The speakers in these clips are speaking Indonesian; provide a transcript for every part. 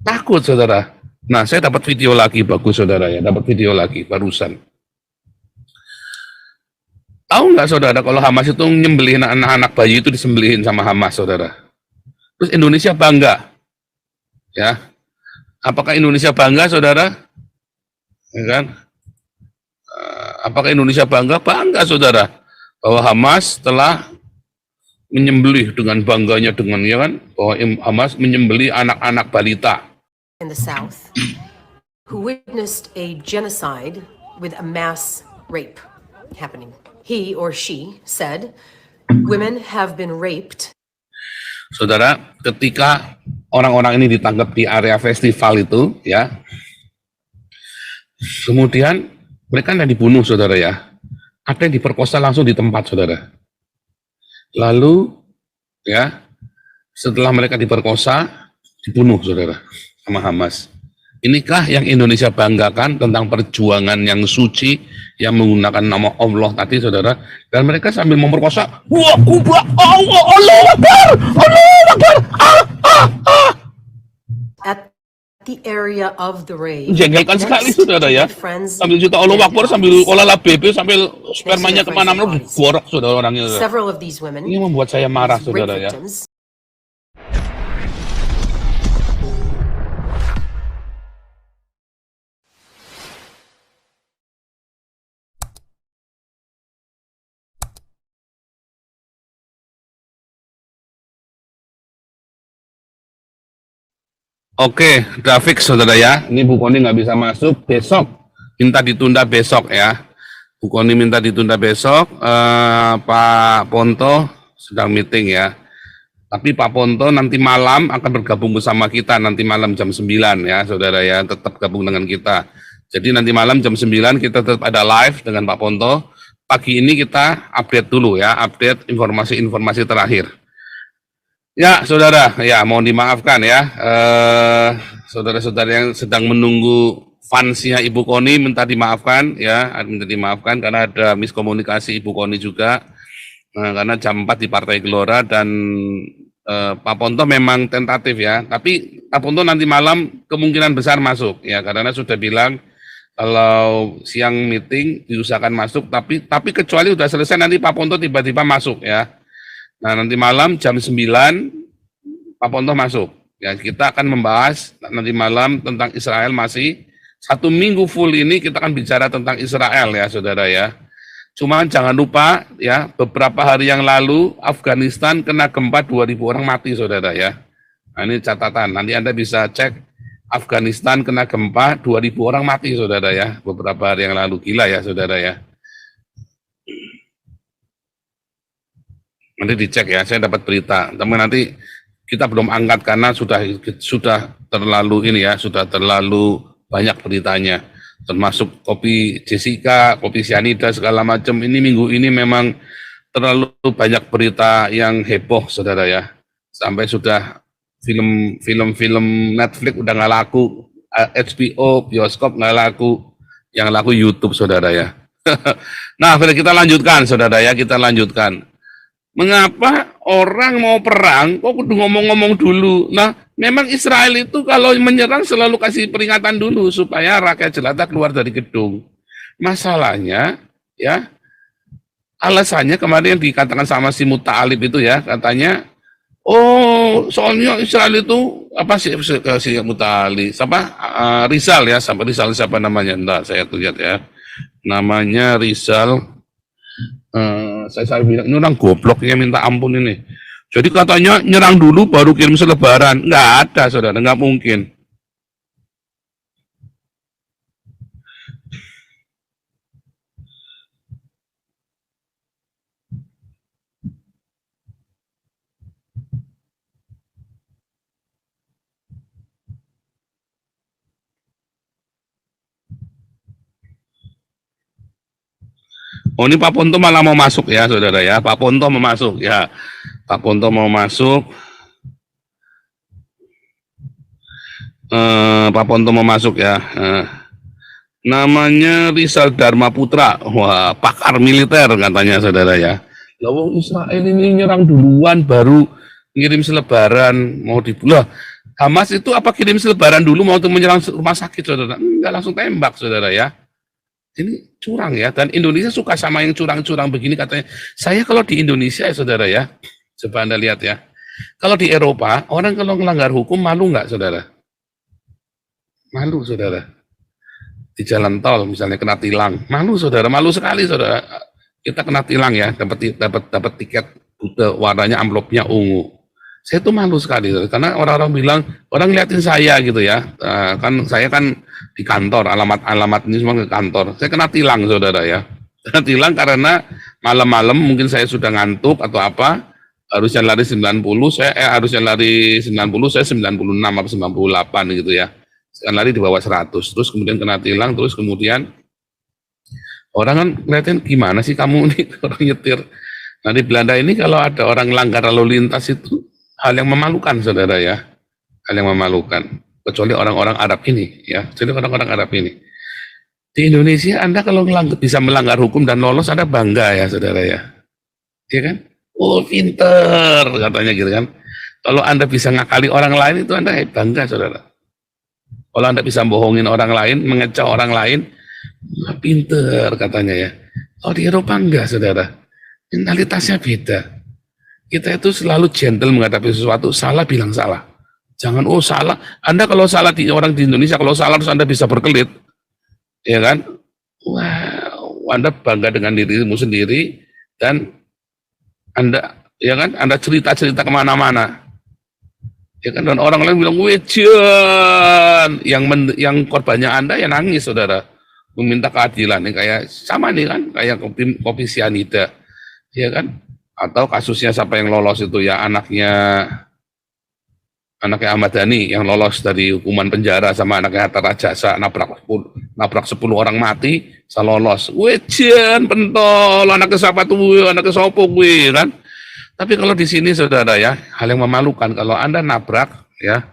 Takut, saudara. Nah, saya dapat video lagi, bagus saudara ya, dapat video lagi barusan. Tahu nggak saudara, kalau Hamas itu nyembelihin anak-anak bayi itu disembelihin sama Hamas, saudara. Terus Indonesia bangga, ya. Apakah Indonesia bangga, saudara? Ya kan? Apakah Indonesia bangga? Bangga, saudara, bahwa Hamas telah menyembelih dengan bangganya, dengan ya kan, bahwa Hamas menyembelih anak-anak balita. In the South, who witnessed a genocide with a mass rape happening. He or she said, women have been raped. Saudara, ketika orang-orang ini ditangkap di area festival itu, ya, kemudian mereka yang dibunuh, saudara ya, ada yang diperkosa langsung di tempat, saudara. Lalu, ya, setelah mereka diperkosa, dibunuh, saudara, sama Hamas. Inikah yang Indonesia banggakan tentang perjuangan yang suci, yang menggunakan nama Allah tadi, saudara. Dan mereka sambil memperkosa, wah, kubah, Allah Akbar, Allah Akbar, At the area of the rave. Menjengkelkan sekali, saudara ya. Sambil juta Allah Akbar, sambil olahlah bebe, sambil spermanya kemana-mana, digorok, saudara, orangnya. Several of these women, ini membuat saya marah, saudara ya. Oke, udah fix, saudara ya. Ini Bu Koni nggak bisa masuk besok, minta ditunda besok ya. Bu Koni minta ditunda besok. Pak Ponto sedang meeting ya. Tapi Pak Ponto nanti malam akan bergabung bersama kita nanti malam jam 9 ya, saudara ya. Tetap gabung dengan kita. Jadi nanti malam jam 9 kita tetap ada live dengan Pak Ponto. Pagi ini kita update dulu ya, update informasi-informasi terakhir. Ya, saudara, ya mohon dimaafkan ya, saudara-saudara yang sedang menunggu fansnya Ibu Koni minta dimaafkan ya, minta dimaafkan karena ada miskomunikasi Ibu Koni juga, karena jam 4 di Partai Gelora dan Pak Ponto memang tentatif ya, tapi Pak Ponto nanti malam kemungkinan besar masuk ya, karena sudah bilang kalau siang meeting diusahakan masuk, tapi kecuali sudah selesai nanti Pak Ponto tiba-tiba masuk ya. Nah, nanti malam jam 9 Pak Ponto masuk. Ya, kita akan membahas nanti malam tentang Israel masih 1 minggu full ini kita akan bicara tentang Israel ya, saudara ya. Cuma jangan lupa ya, beberapa hari yang lalu Afghanistan kena gempa 2.000 orang mati, saudara ya. Nah, ini catatan. Nanti Anda bisa cek Afghanistan kena gempa 2.000 orang mati, saudara ya. Beberapa hari yang lalu, gila ya, saudara ya. Nanti dicek ya, saya dapat berita. Tapi nanti kita belum angkat karena sudah terlalu ini ya, sudah terlalu banyak beritanya. Termasuk kopi Jessica, kopi cyanida segala macam. Ini minggu ini memang terlalu banyak berita yang heboh, saudara ya. Sampai sudah film-film Netflix udah nggak laku, HBO, bioskop nggak laku, yang laku YouTube, saudara ya. Nah, kita lanjutkan, saudara ya, kita lanjutkan. Mengapa orang mau perang, kok kudu ngomong-ngomong dulu? Nah, memang Israel itu kalau menyerang selalu kasih peringatan dulu, supaya rakyat jelata keluar dari gedung. Masalahnya, ya, alasannya kemarin yang dikatakan sama si Muta'alib itu ya, katanya, oh, soalnya Israel itu, apa sih si Muta'alib, Rizal ya, sampai Rizal siapa namanya, entar saya lihat ya, namanya Rizal, saya bilang, ini orang gobloknya minta ampun ini. Jadi katanya nyerang dulu baru kirim selebaran. Nggak ada, saudara, nggak mungkin. Oh, ini Pak Ponto malah mau masuk ya, saudara ya. Pak Ponto mau masuk ya. Pak Ponto mau masuk. Pak Ponto mau masuk ya. Namanya Rizal Dharma Putra. Wah, pakar militer katanya, saudara ya. Lalu Israel ini nyerang duluan baru ngirim selebaran mau dibunuh. Hamas itu apa kirim selebaran dulu mau untuk menyerang rumah sakit, saudara? Enggak, langsung tembak, saudara ya. Ini curang ya, dan Indonesia suka sama yang curang-curang begini katanya. Saya kalau di Indonesia ya saudara ya, coba Anda lihat ya. Kalau di Eropa, orang kalau melanggar hukum malu nggak saudara? Malu saudara. Di jalan tol misalnya kena tilang, malu saudara, malu sekali saudara. Kita kena tilang ya, dapat tiket warnanya amplopnya ungu. Saya tuh malu sekali karena orang-orang bilang orang liatin saya gitu ya. Kan saya kan di kantor, alamat ini semua ke kantor. Saya kena tilang saudara ya. Kena tilang karena malam-malam mungkin saya sudah ngantuk atau apa, harusnya lari 90, harusnya lari 90, saya 96 atau 98 gitu ya. Saya lari di bawah 100, terus kemudian kena tilang, terus kemudian orang kan ngeliatin gimana sih kamu nih orang nyetir. Nah di Belanda ini kalau ada orang langgar lalu lintas itu hal yang memalukan saudara ya, hal yang memalukan, kecuali orang-orang Arab ini ya, jadi orang-orang Arab ini. Di Indonesia Anda kalau bisa melanggar hukum dan lolos Anda bangga ya saudara ya, ya kan? Oh pinter katanya gitu kan. Kalau Anda bisa ngakali orang lain itu Anda bangga saudara. Kalau Anda bisa bohongin orang lain, mengecoh orang lain, pinter katanya ya. Oh di Eropa enggak saudara, mentalitasnya beda. Kita itu selalu gentle menghadapi sesuatu, salah bilang salah. Jangan, oh salah. Anda kalau salah di orang di Indonesia, kalau salah terus Anda bisa berkelit, ya kan? Wow, Anda bangga dengan dirimu sendiri, dan Anda, ya kan? Anda cerita-cerita kemana-mana. Ya kan? Dan orang lain bilang, wejan, yang korbannya Anda ya nangis, saudara. Meminta keadilan, nih kayak sama nih kan, kayak kopi sianida, ya kan? Atau kasusnya siapa yang lolos itu ya anaknya Ahmad Dhani yang lolos dari hukuman penjara sama anaknya Hatta Rajasa nabrak 10 orang mati, saya lolos. Wejen pentol, anaknya siapa tuh, anaknya sopo gue kan. Tapi kalau di sini saudara ya, hal yang memalukan kalau Anda nabrak ya,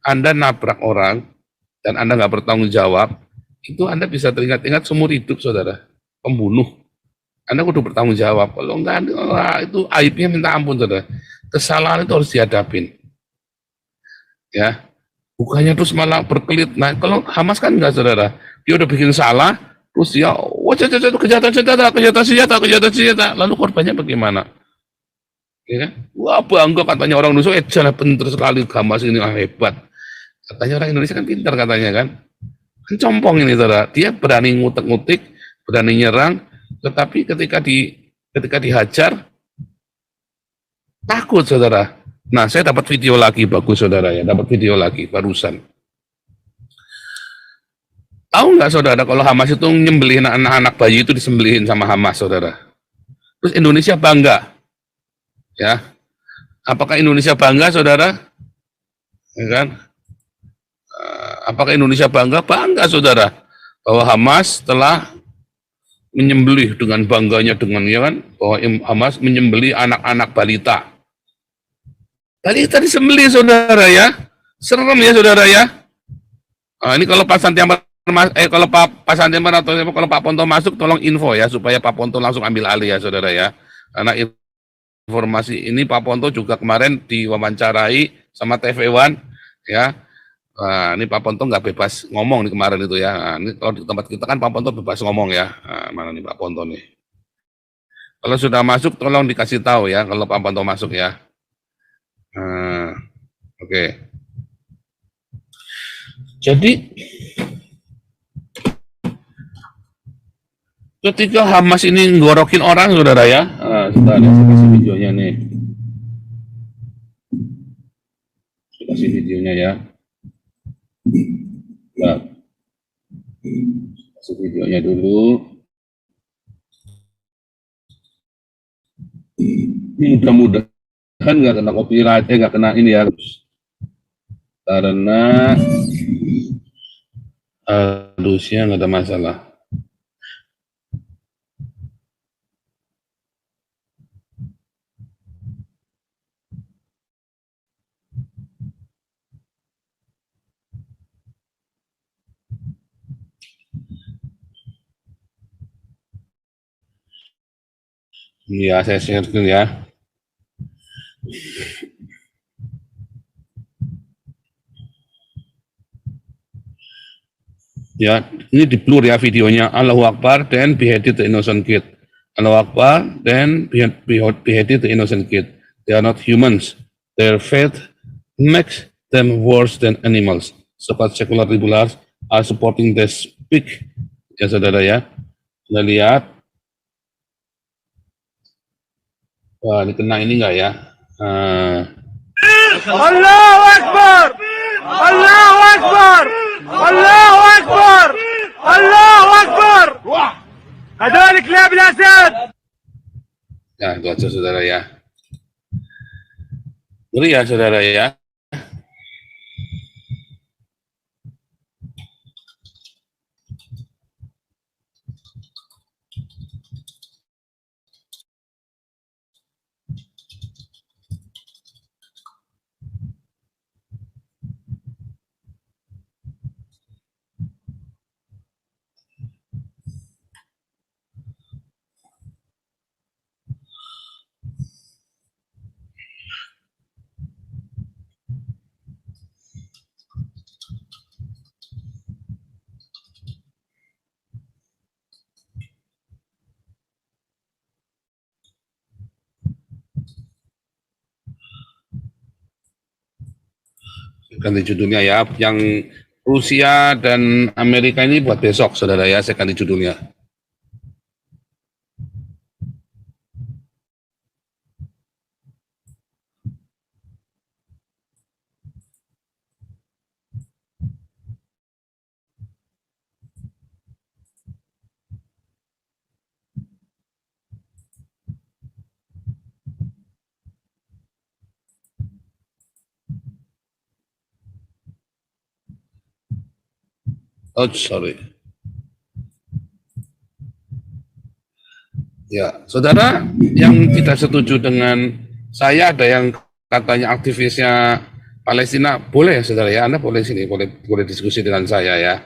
Anda nabrak orang dan Anda nggak bertanggung jawab, itu Anda bisa teringat-ingat seumur hidup saudara, pembunuh. Anda kudu bertanggung jawab. Kalau enggak, itu aibnya minta ampun, saudara. Kesalahan itu harus dihadapin. Ya, bukannya terus malah berkelit. Nah, kalau Hamas kan enggak, saudara. Dia udah bikin salah, terus dia, wah, kejahatan senjata. Lalu korbannya bagaimana? Ya kan? Wah, bangga katanya orang Indonesia, jalan pintar sekali Hamas ini, hebat. Katanya orang Indonesia kan pintar katanya kan. Kan compong ini, saudara. Dia berani ngutek-ngutik, berani nyerang, tetapi ketika dihajar takut saudara. Nah saya dapat video lagi bagus saudara ya, dapat video lagi barusan. Tahu nggak saudara kalau Hamas itu nyembelihin anak-anak bayi itu disembelihin sama Hamas saudara. Terus Indonesia bangga, ya? Apakah Indonesia bangga saudara? Ya kan? Apakah Indonesia bangga? Bangga saudara bahwa Hamas telah menyembelih dengan bangganya dengan ya kan bahwa Hamas menyembelih anak-anak balita. Balita disembelih saudara ya. Serem ya saudara ya. Nah, ini kalau Pak Santiaman kalau Pak Santiaman atau kalau Pak Ponto masuk tolong info ya supaya Pak Ponto langsung ambil alih ya saudara ya. Karena informasi ini Pak Ponto juga kemarin diwawancarai sama TV One ya. Nah, ini Pak Ponto nggak bebas ngomong nih kemarin itu ya. Nah, ini kalau di tempat kita kan Pak Ponto bebas ngomong ya. Nah, mana nih Pak Ponto nih? Kalau sudah masuk tolong dikasih tahu ya kalau Pak Ponto masuk ya. Nah, oke. Jadi ketika Hamas ini ngorokin orang saudara ya. Nah, sebentar ya, saya kasih videonya nih. Saya kasih videonya ya. Nah, kasih videonya dulu. Mudah-mudahan nggak kena copyright, nggak kena ini ya. Karena harusnya nggak ada masalah. Ya, saya share dulu ya. Ya, ini di blur ya videonya. Allahu Akbar, then beheaded the innocent kid. Allahu Akbar, then beheaded the innocent kid. They are not humans. Their faith makes them worse than animals. Sebab secular liberals are supporting the speak. Ya saudara ya. Kita lihat. Wah, ini kena ini enggak ya? Allahu Akbar! Allahu Akbar! Allahu Akbar! Allahu Akbar! هذول كلاب الأسد! Ya, itu aja saudara ya. Ngeri ya saudara ya. Ganti judulnya ya, yang Rusia dan Amerika ini buat besok saudara ya, saya ganti judulnya. Oh sorry. Ya, saudara yang tidak setuju dengan saya, ada yang katanya aktivisnya Palestina, boleh saudara ya, Anda boleh sini, boleh diskusi dengan saya ya.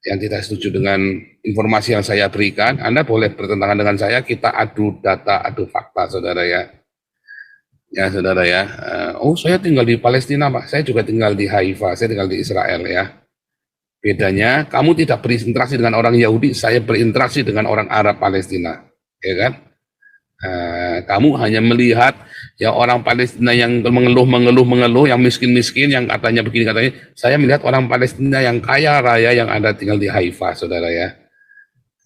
Yang tidak setuju dengan informasi yang saya berikan, Anda boleh bertentangan dengan saya, kita adu data, adu fakta saudara ya. Ya saudara ya, oh saya tinggal di Palestina Pak, saya juga tinggal di Haifa, saya tinggal di Israel ya. Bedanya, kamu tidak berinteraksi dengan orang Yahudi, saya berinteraksi dengan orang Arab Palestina, ya kan? Kamu hanya melihat ya orang Palestina yang mengeluh, yang miskin-miskin, yang katanya begini katanya. Saya melihat orang Palestina yang kaya raya yang ada tinggal di Haifa, saudara ya,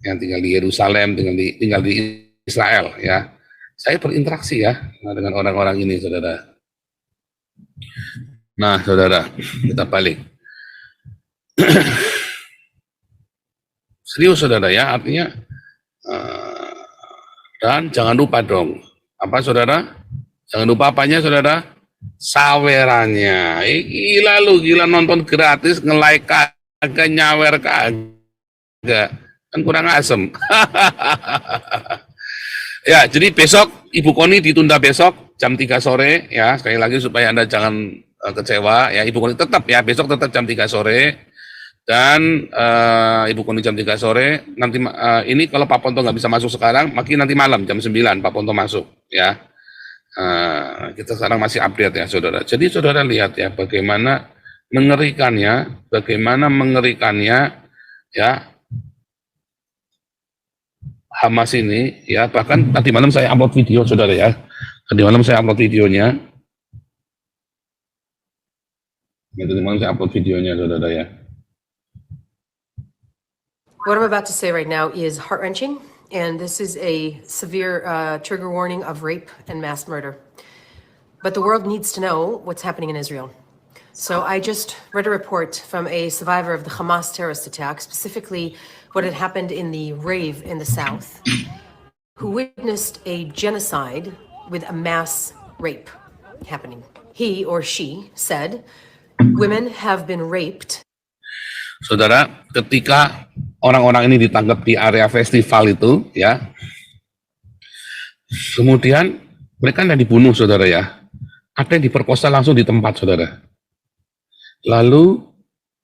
yang tinggal di Yerusalem, tinggal di Israel, ya. Saya berinteraksi ya dengan orang-orang ini, saudara. Nah, saudara, kita balik. Serius saudara ya, artinya dan jangan lupa dong, apa saudara? Jangan lupa apanya saudara? Sawerannya. Gila lu, gila nonton gratis, nge-like kagak, nyawer kagak, kan kurang asem. Ya, jadi besok Ibu Koni ditunda besok jam 3 sore ya, sekali lagi supaya Anda jangan kecewa ya. Ibu Koni tetap ya, besok tetap jam 3 sore. Dan Ibu Koni jam 3 sore, nanti ini kalau Pak Ponto nggak bisa masuk sekarang, makin nanti malam jam 9 Pak Ponto masuk ya. Kita sekarang masih update ya saudara. Jadi saudara lihat ya bagaimana mengerikannya ya Hamas ini ya. Bahkan tadi malam saya upload video saudara ya. Tadi malam saya upload videonya. Tadi malam saya upload videonya saudara ya. What I'm about to say right now is heart-wrenching, and this is a severe trigger warning of rape and mass murder. But the world needs to know what's happening in Israel. So I just read a report from a survivor of the Hamas terrorist attack, specifically what had happened in the rave in the south, who witnessed a genocide with a mass rape happening. He or she said, women have been raped. Saudara, ketika orang-orang ini ditangkap di area festival itu, ya, kemudian mereka yang dibunuh, saudara ya, ada yang diperkosa langsung di tempat, saudara. Lalu,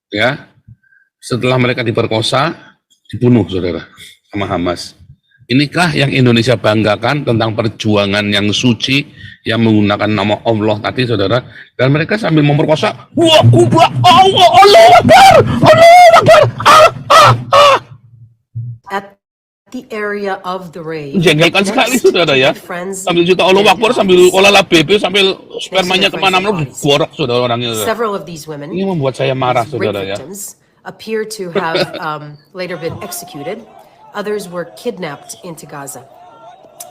ya, setelah mereka diperkosa, dibunuh, saudara, sama Hamas. Inikah yang Indonesia banggakan tentang perjuangan yang suci, yang menggunakan nama Allah tadi, saudara, dan mereka sambil memperkosa, wah, kubah, Allah Akbar, Allah Akbar, area of the rave. Menjengkelkan sekali, next saudara to ya. my friends Sambil cerita Allah dead Akbar, sambil bodies. olahlah bebek, sambil spermanya kemana-mana, digorok saudara orangnya. Saudara. Several of these women, Ini membuat saya marah, these rape saudara ya. victims, appear to have later been executed. Others were kidnapped into Gaza.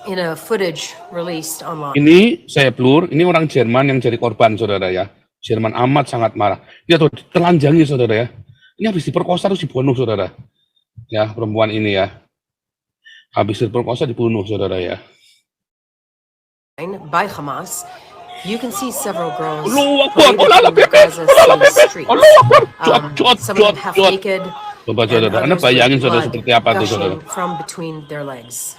In a footage released online. Ini saya blur, ini orang Jerman yang jadi korban, saudara ya. Jerman amat sangat marah. Dia tuh telanjangi, saudara ya. Ini habis diperkosa terus dibunuh, saudara. Ya, perempuan ini ya. Habis diperkosa dibunuh, saudara ya. By Hamas, you can see several girls Allahu Akbar, paraded in the Gaza City streets. Allahu Akbar, Some of them half naked, Coba and saudara, Anda others with bayangin saudara blood seperti apa tuh saudara. gushing from between their legs.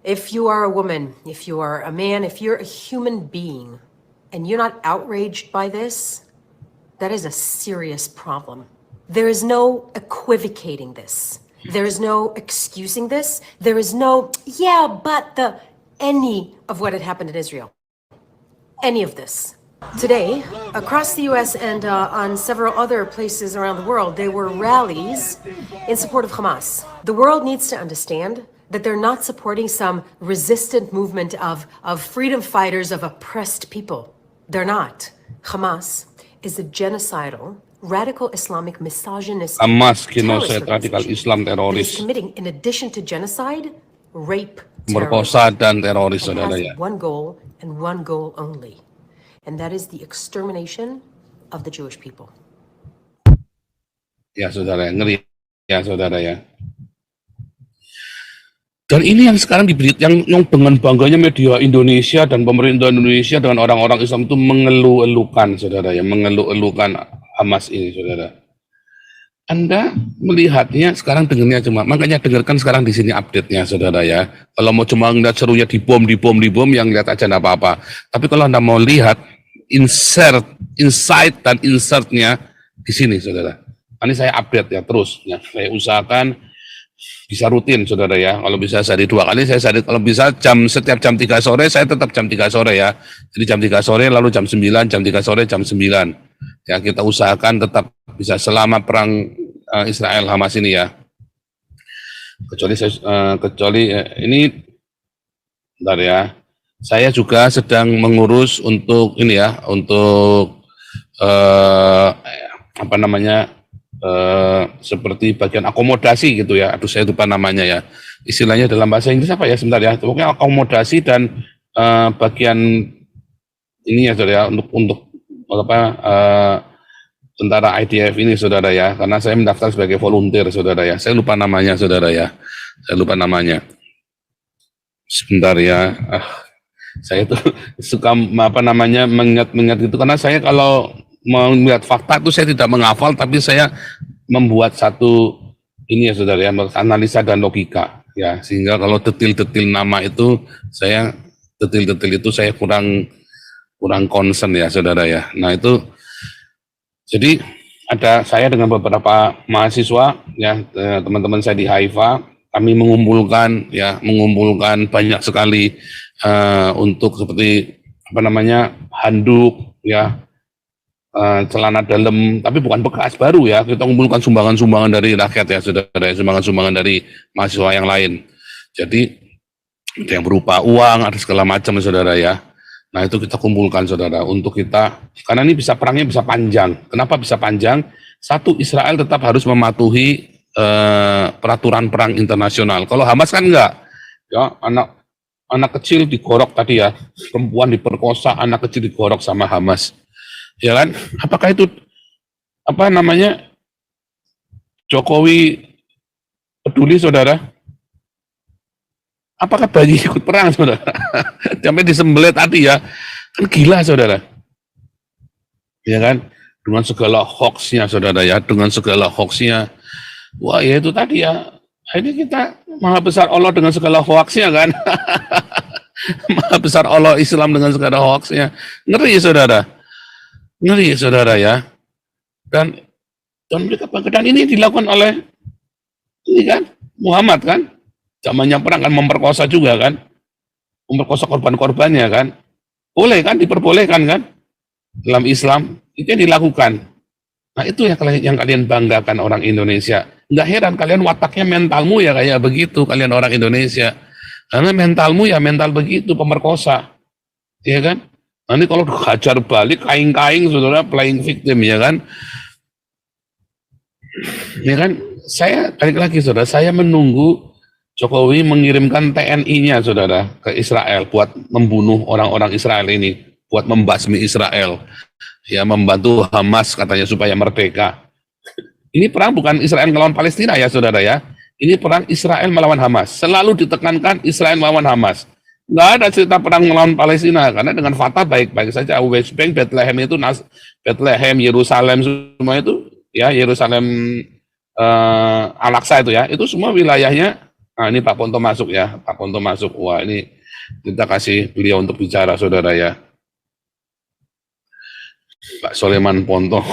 If you are a woman, if you are a man, if you're a human being, and you're not outraged by this, that is a serious problem. There is no equivocating this. There is no excusing this. There is no, yeah, but any of what had happened in Israel. Any of this. Today, across the US and on several other places around the world, there were rallies in support of Hamas. The world needs to understand that they're not supporting some resistant movement of freedom fighters of oppressed people. They're not. Hamas is a genocidal, radical Islamic misogynist Hamas, terrorist genosid, radikal organization Islam that is teroris, committing, in addition to genocide, rape, merkosa dan teroris and saudara has ya. one goal and one goal only, and that is the extermination of the Jewish people. Ya saudara, ngeri ya saudara ya. Dan ini yang sekarang diberi, yang dengan bangganya media Indonesia dan pemerintah Indonesia dengan orang-orang Islam itu mengeluh-elukan saudara ya, mengeluh-elukan Hamas ini saudara. Anda melihatnya sekarang dengarnya cuma, makanya dengarkan sekarang di sini update-nya saudara ya. Kalau mau cuma ngeliat serunya dibom, yang lihat aja enggak apa-apa. Tapi kalau Anda mau lihat insight dan insert-nya di sini saudara. Ini saya update ya terus ya. Saya usahakan bisa rutin saudara ya. Kalau bisa sehari 2 kali, saya sehari, kalau bisa setiap jam 3 sore, saya tetap jam 3 sore ya. Jadi jam 3 sore, lalu jam 9, jam 3 sore, jam 9. Ya kita usahakan tetap bisa selama perang Israel Hamas ini ya. Kecuali ini bentar ya. Saya juga sedang mengurus untuk ini ya, untuk apa namanya? Seperti bagian akomodasi gitu ya. Aduh saya lupa namanya ya. Istilahnya dalam bahasa Inggris apa ya? Sebentar ya. Pokoknya akomodasi dan bagian ini ya saudara ya, untuk apa tentara IDF ini saudara ya. Karena saya mendaftar sebagai volunteer saudara ya. Saya lupa namanya saudara ya. Saya lupa namanya. Sebentar ya. Saya tuh suka apa namanya mengingat gitu karena saya kalau melihat fakta itu saya tidak menghafal, tapi saya membuat satu ini ya saudara ya, analisa dan logika ya, sehingga kalau detil-detil nama itu saya kurang concern ya saudara ya. Nah itu jadi ada saya dengan beberapa mahasiswa ya, teman-teman saya di Haifa, kami mengumpulkan banyak sekali untuk seperti apa namanya handuk ya, celana dalam, tapi bukan bekas, baru ya. Kita mengumpulkan sumbangan-sumbangan dari rakyat ya saudara, sumbangan-sumbangan dari mahasiswa yang lain. Jadi ada yang berupa uang, ada segala macam saudara ya. Nah itu kita kumpulkan saudara untuk kita, karena ini perangnya bisa panjang. Kenapa bisa panjang? Satu, Israel tetap harus mematuhi peraturan perang internasional. Kalau Hamas kan enggak, ya anak kecil digorok tadi ya, perempuan diperkosa, anak kecil digorok sama Hamas. Ya kan? Apakah itu apa namanya Jokowi peduli saudara? Apakah bayi ikut perang saudara? Sampai disembelih tadi ya, kan gila saudara. Ya kan? Dengan segala hoaxnya saudara ya, dengan segala hoaxnya. Wah ya itu tadi ya. Ini kita maha besar Allah dengan segala hoaxnya kan? Maha besar Allah Islam dengan segala hoaxnya. Ngeri saudara. Ngeri saudara ya. Dan mereka dan ini dilakukan oleh ini kan Muhammad kan, zamannya perang kan memperkosa juga kan, memperkosa korban-korbannya kan, boleh kan, diperbolehkan kan dalam Islam, itu yang dilakukan. Nah itu yang kalian banggakan orang Indonesia, nggak heran kalian wataknya mentalmu ya kayak begitu, kalian orang Indonesia. Karena mentalmu ya mental begitu, pemerkosa. Ya kan? Nanti kalau hajar balik, kaing-kaing, saudara, playing victim, ya kan? Ya kan? Saya, balik lagi, saudara, saya menunggu Jokowi mengirimkan TNI-nya, saudara, ke Israel buat membunuh orang-orang Israel ini, buat membasmi Israel. Ya, membantu Hamas katanya supaya merdeka. Ini perang bukan Israel melawan Palestina ya, saudara ya. Ini perang Israel melawan Hamas. Selalu ditekankan Israel melawan Hamas. Nggak ada cerita perang melawan Palestina, karena dengan Fatah baik-baik saja. West Bank, Bethlehem itu, Bethlehem, Yerusalem, semua itu, ya Yerusalem, Al-Aqsa itu ya, itu semua wilayahnya. Nah ini Pak Ponto masuk ya, Pak Ponto masuk. Wah ini kita kasih beliau untuk bicara, saudara ya. Pak Soleman Ponto.